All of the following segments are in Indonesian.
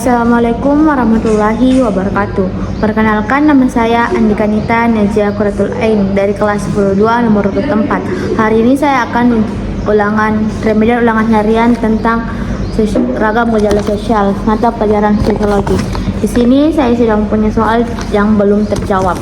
Assalamualaikum warahmatullahi wabarakatuh. Perkenalkan, nama saya Andika Nita Najia Quratul Ain dari kelas 10-2 nomor urut 4. Hari ini saya akan remedial ulangan harian tentang ragam gejala sosial mata pelajaran psikologi. Di sini saya sedang punya soal yang belum terjawab.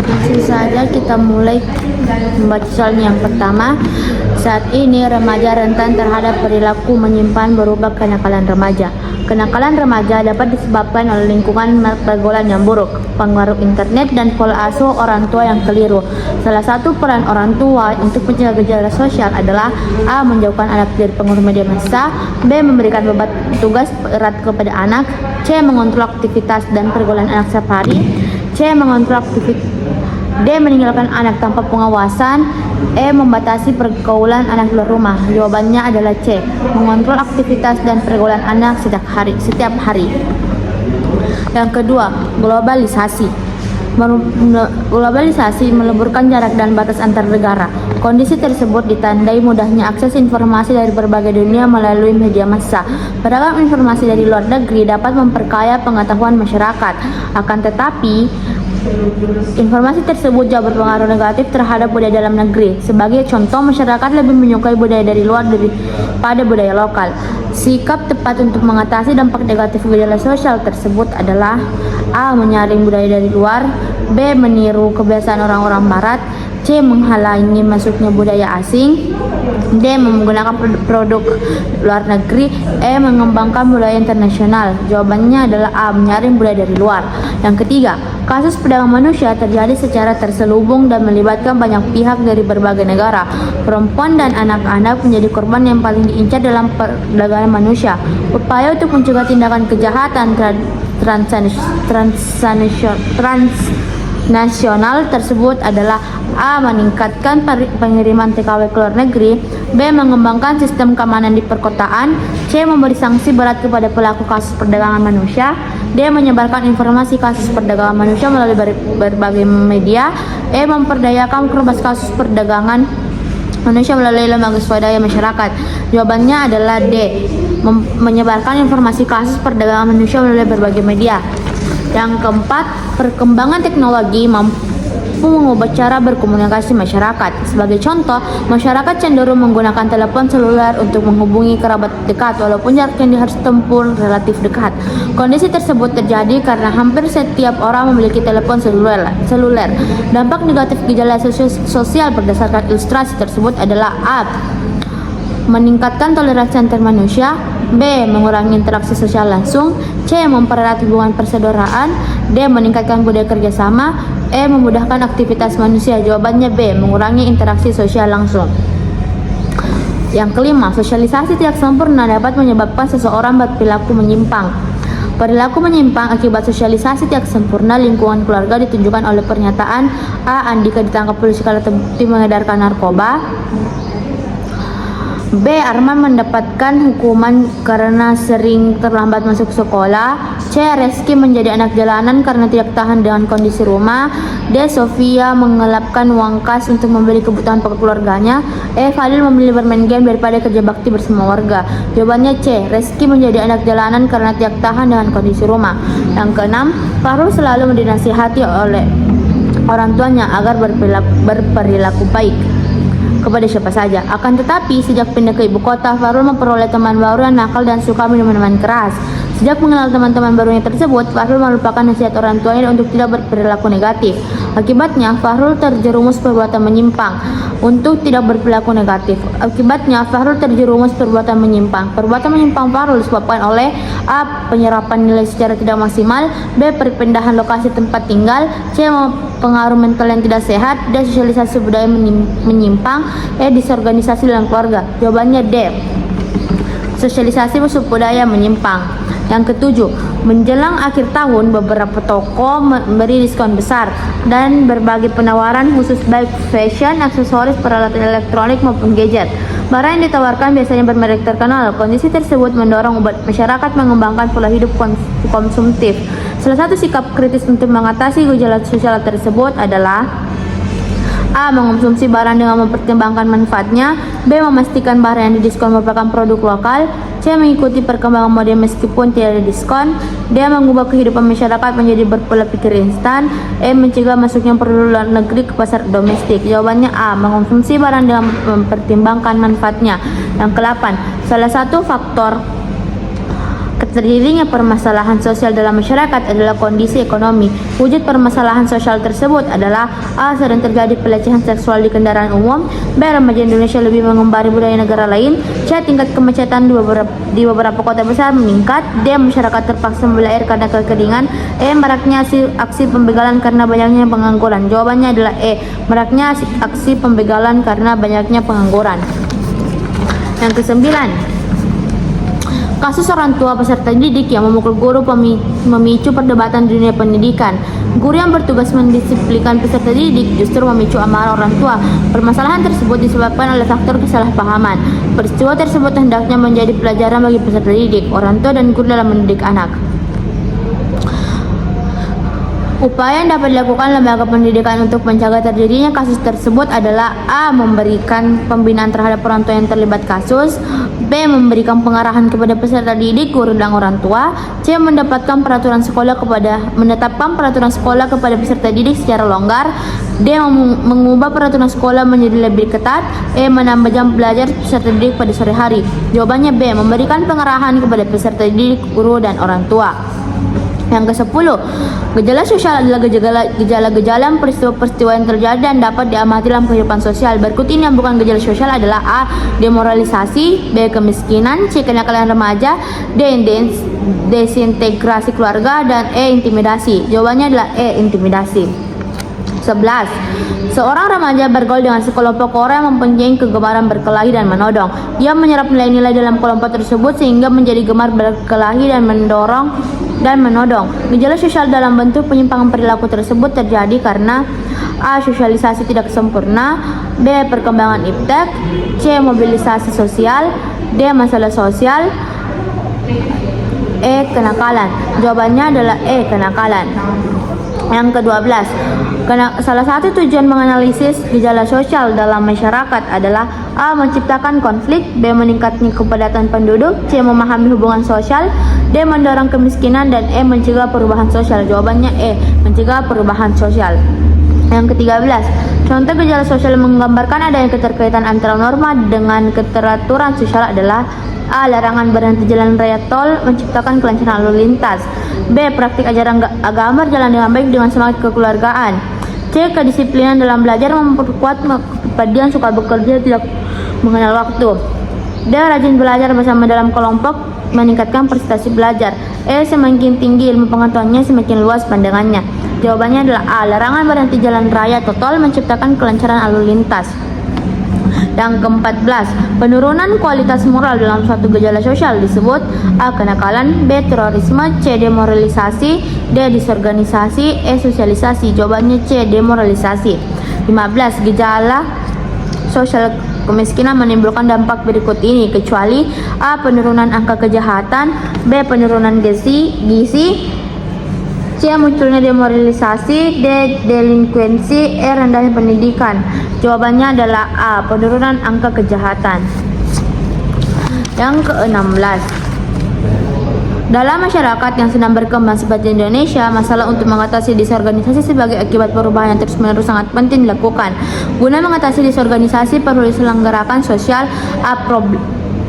Langsung saja kita mulai membaca soalnya. Yang pertama, saat ini remaja rentan terhadap perilaku menyimpan berubah kenakalan remaja. Kenakalan remaja dapat disebabkan oleh lingkungan pergaulan yang buruk, pengaruh internet, dan pola asuh orang tua yang keliru. Salah satu peran orang tua untuk mencegah gejala sosial adalah A. Menjauhkan anak dari pengaruh media massa, B. Memberikan beban tugas berat kepada anak, C. Mengontrol aktivitas dan pergaulan anak setiap hari, C. Mengontrol aktivitas, D. Meninggalkan anak tanpa pengawasan, E. Membatasi pergaulan anak luar rumah. Jawabannya adalah C. Mengontrol aktivitas dan pergaulan anak setiap hari. Yang kedua, globalisasi. Globalisasi meleburkan jarak dan batas antar negara. Kondisi tersebut ditandai mudahnya akses informasi dari berbagai dunia melalui media massa. Beragam informasi dari luar negeri dapat memperkaya pengetahuan masyarakat. Akan tetapi, informasi tersebut jauh berpengaruh negatif terhadap budaya dalam negeri. Sebagai contoh, masyarakat lebih menyukai budaya dari luar daripada budaya lokal. Sikap tepat untuk mengatasi dampak negatif gejala sosial tersebut adalah A. Menyaring budaya dari luar, B. Meniru kebiasaan orang-orang barat, C. Menghalangi masuknya budaya asing, D. Menggunakan produk luar negeri, E. Mengembangkan budaya internasional. Jawabannya adalah A. Menyaring budaya dari luar. Yang ketiga, kasus perdagangan manusia terjadi secara terselubung dan melibatkan banyak pihak dari berbagai negara. Perempuan dan anak-anak menjadi korban yang paling diincar dalam perdagangan manusia. Upaya untuk mencegah tindakan kejahatan transnasional tersebut adalah A. Meningkatkan pengiriman TKW ke luar negeri, B. Mengembangkan sistem keamanan di perkotaan, C. Memberi sanksi berat kepada pelaku kasus perdagangan manusia, D. Menyebarkan informasi kasus perdagangan manusia melalui berbagai media, E. Memperdayakan korban kasus perdagangan manusia melalui lembaga swadaya masyarakat. Jawabannya adalah D. Menyebarkan informasi kasus perdagangan manusia melalui berbagai media. Yang keempat, perkembangan teknologi mampu mengubah cara berkomunikasi masyarakat. Sebagai contoh, masyarakat cenderung menggunakan telepon seluler untuk menghubungi kerabat dekat walaupun jarak yang harus tempuh relatif dekat. Kondisi tersebut terjadi karena hampir setiap orang memiliki telepon seluler. Dampak negatif gejala sosial berdasarkan ilustrasi tersebut adalah A. Meningkatkan toleransi antar manusia, B. Mengurangi interaksi sosial langsung, C. Mempererat hubungan persaudaraan, D. Meningkatkan budaya kerjasama, E. Memudahkan aktivitas manusia. Jawabannya B. Mengurangi interaksi sosial langsung. Yang kelima, sosialisasi tidak sempurna dapat menyebabkan seseorang berperilaku menyimpang. Perilaku menyimpang akibat sosialisasi tidak sempurna lingkungan keluarga ditunjukkan oleh pernyataan A. Andika ditangkap polisi karena terbukti mengedarkan narkoba, B. Arman mendapatkan hukuman karena sering terlambat masuk sekolah, C. Reski menjadi anak jalanan karena tidak tahan dengan kondisi rumah, D. Sofia mengelapkan uang kas untuk membeli kebutuhan pokok keluarganya, E. Fadil memilih bermain game daripada kerja bakti bersama warga. Jawabannya C. Reski menjadi anak jalanan karena tidak tahan dengan kondisi rumah. Yang keenam, Fahrul selalu dinasihati oleh orang tuanya agar berperilaku baik kepada siapa saja. Akan tetapi, sejak pindah ke ibu kota, Fahrul memperoleh teman baru yang nakal dan suka minuman keras. Sejak mengenal teman-teman barunya tersebut, Fahrul melupakan nasihat orang tuanya untuk tidak berperilaku negatif. Akibatnya, Fahrul terjerumus perbuatan menyimpang untuk tidak berperilaku negatif. Perbuatan menyimpang Fahrul disebabkan oleh A. Penyerapan nilai secara tidak maksimal, B. Perpindahan lokasi tempat tinggal, C. Pengaruh mental yang tidak sehat, D. Sosialisasi budaya menyimpang, E. Disorganisasi dalam keluarga. Jawabannya D. Sosialisasi budaya menyimpang. Yang ketujuh, menjelang akhir tahun, beberapa toko memberi diskon besar dan berbagai penawaran khusus baik fashion, aksesoris, peralatan elektronik maupun gadget. Barang yang ditawarkan biasanya bermerek terkenal. Kondisi tersebut mendorong masyarakat mengembangkan pola hidup konsumtif. Salah satu sikap kritis untuk mengatasi gejala sosial tersebut adalah A. Mengonsumsi barang dengan mempertimbangkan manfaatnya, B. Memastikan barang yang didiskon merupakan produk lokal, C. Mengikuti perkembangan mode meskipun tidak ada diskon, D. Mengubah kehidupan masyarakat menjadi berpola pikir instan, E. Mencegah masuknya produk luar negeri ke pasar domestik. Jawabannya A. Mengonsumsi barang dengan mempertimbangkan manfaatnya. Yang ke-8, salah satu faktor terjadinya permasalahan sosial dalam masyarakat adalah kondisi ekonomi. Wujud permasalahan sosial tersebut adalah A. Sering terjadi pelecehan seksual di kendaraan umum, B. Remaja Indonesia lebih mengembari budaya negara lain, C. Tingkat kemacetan di beberapa kota besar meningkat, D. Masyarakat terpaksa membeli air karena kekeringan, E. Maraknya aksi pembegalan karena banyaknya pengangguran. Jawabannya adalah E. Maraknya aksi pembegalan karena banyaknya pengangguran. Yang ke-9, kasus orang tua peserta didik yang memukul guru memicu perdebatan di dunia pendidikan. Guru yang bertugas mendisiplinkan peserta didik justru memicu amarah orang tua. Permasalahan tersebut disebabkan oleh faktor kesalahpahaman. Peristiwa tersebut hendaknya menjadi pelajaran bagi peserta didik, orang tua, dan guru dalam mendidik anak. Upaya yang dapat dilakukan lembaga pendidikan untuk mencegah terjadinya kasus tersebut adalah A. Memberikan pembinaan terhadap orang tua yang terlibat kasus, B. Memberikan pengarahan kepada peserta didik, guru, dan orang tua, C. Menetapkan peraturan sekolah kepada peserta didik secara longgar, D. Mengubah peraturan sekolah menjadi lebih ketat, E. Menambah jam belajar peserta didik pada sore hari. Jawabannya B. Memberikan pengarahan kepada peserta didik, guru, dan orang tua. Yang ke-10, gejala sosial adalah gejala-gejala peristiwa-peristiwa yang terjadi dan dapat diamati dalam kehidupan sosial. Berikut ini yang bukan gejala sosial adalah A. Demoralisasi, B. Kemiskinan, C. Kenakalan remaja, D. Desintegrasi keluarga, dan E. Intimidasi. Jawabannya adalah E. Intimidasi. 11. Seorang remaja bergaul dengan sekelompok orang yang mempunyai kegemaran berkelahi dan menodong. Ia menyerap nilai-nilai dalam kelompok tersebut sehingga menjadi gemar berkelahi dan menodong. Gejala sosial dalam bentuk penyimpangan perilaku tersebut terjadi karena A. Sosialisasi tidak sempurna, B. Perkembangan iptek, C. Mobilisasi sosial, D. Masalah sosial, E. Kenakalan. Jawabannya adalah E. Kenakalan. Yang ke-12, salah satu tujuan menganalisis gejala sosial dalam masyarakat adalah A. Menciptakan konflik, B. Meningkatnya kepadatan penduduk, C. Memahami hubungan sosial, D. Mendorong kemiskinan, dan E. Mencegah perubahan sosial. Jawabannya E. Mencegah perubahan sosial. Yang ke-13, contoh gejala sosial yang menggambarkan adanya keterkaitan antara norma dengan keteraturan sosial adalah A. Larangan berhenti jalan raya tol menciptakan kelancaran lalu lintas, B. Praktik ajaran agama berjalan dengan baik dengan semangat kekeluargaan, C. Kedisiplinan dalam belajar memperkuat kepribadian suka bekerja tidak mengenal waktu, D. Rajin belajar bersama dalam kelompok meningkatkan prestasi belajar, E. Semakin tinggi ilmu pengetahuannya semakin luas pandangannya. Jawabannya adalah A. Larangan berhenti jalan raya atau tol menciptakan kelancaran lalu lintas. Yang ke-14, penurunan kualitas moral dalam suatu gejala sosial disebut A. Kenakalan, B. Terorisme, C. Demoralisasi, D. Disorganisasi, E. Sosialisasi. Jawabannya C. Demoralisasi. 15, gejala sosial kemiskinan menimbulkan dampak berikut ini kecuali A. Penurunan angka kejahatan, B. Penurunan gizi, C. Munculnya demoralisasi, D. Delinkuensi, E. Rendahnya pendidikan. Jawabannya adalah A. Penurunan angka kejahatan. Yang ke-16, dalam masyarakat yang sedang berkembang seperti Indonesia, masalah untuk mengatasi disorganisasi sebagai akibat perubahan yang terus-menerus sangat penting dilakukan. Guna mengatasi disorganisasi perlu diselenggarakan sosial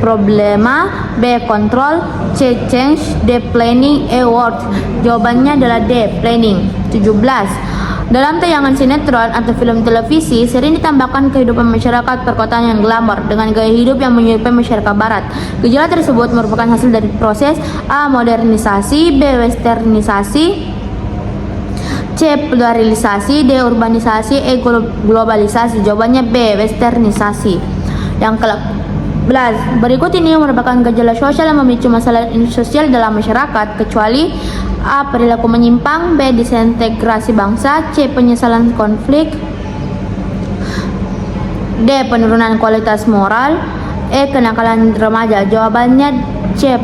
problema, B. Control, C. Change, D. Planning, E. Work. Jawabannya adalah D. Planning. 17. Dalam tayangan sinetron atau film televisi, sering ditambahkan kehidupan masyarakat perkotaan yang glamor dengan gaya hidup yang menyerupai masyarakat barat. Gejala tersebut merupakan hasil dari proses A. Modernisasi, B. Westernisasi, C. Pluralisasi, D. Urbanisasi, E. Globalisasi. Jawabannya B. Westernisasi. Yang ke-11, berikut ini merupakan gejala sosial yang memicu masalah sosial dalam masyarakat, kecuali A. Perilaku menyimpang, B. Disintegrasi bangsa, C. Penyesalan konflik, D. Penurunan kualitas moral, E. Kenakalan remaja. Jawabannya C.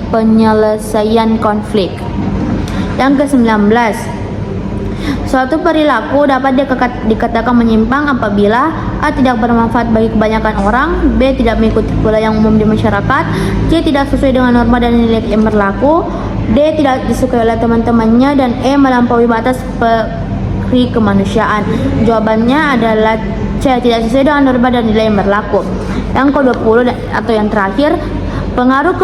Penyelesaian konflik. Yang ke-19, suatu perilaku dapat dikatakan menyimpang apabila A. Tidak bermanfaat bagi kebanyakan orang, B. Tidak mengikuti pola yang umum di masyarakat, C. Tidak sesuai dengan norma dan nilai yang berlaku, D. Tidak disukai oleh teman-temannya, dan E. Melampaui batas peri kemanusiaan. Jawabannya adalah C. Tidak sesuai dengan norma dan nilai yang berlaku. Yang ke-20 atau yang terakhir, pengaruh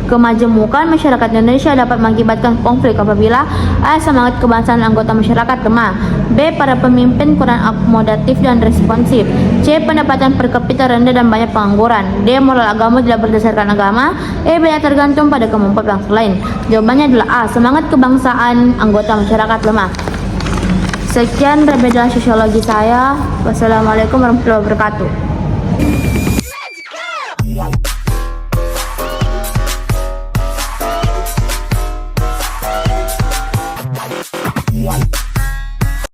kemajemukan masyarakat Indonesia dapat mengakibatkan konflik apabila A. Semangat kebangsaan anggota masyarakat lemah, B. Para pemimpin kurang akomodatif dan responsif, C. Pendapatan per kapita rendah dan banyak pengangguran, D. Moral agama tidak berdasarkan agama, E. Banyak tergantung pada kemampuan bangsa lain. Jawabannya adalah A. Semangat kebangsaan anggota masyarakat lemah. Sekian remedial sosiologi saya. Wassalamualaikum warahmatullahi wabarakatuh.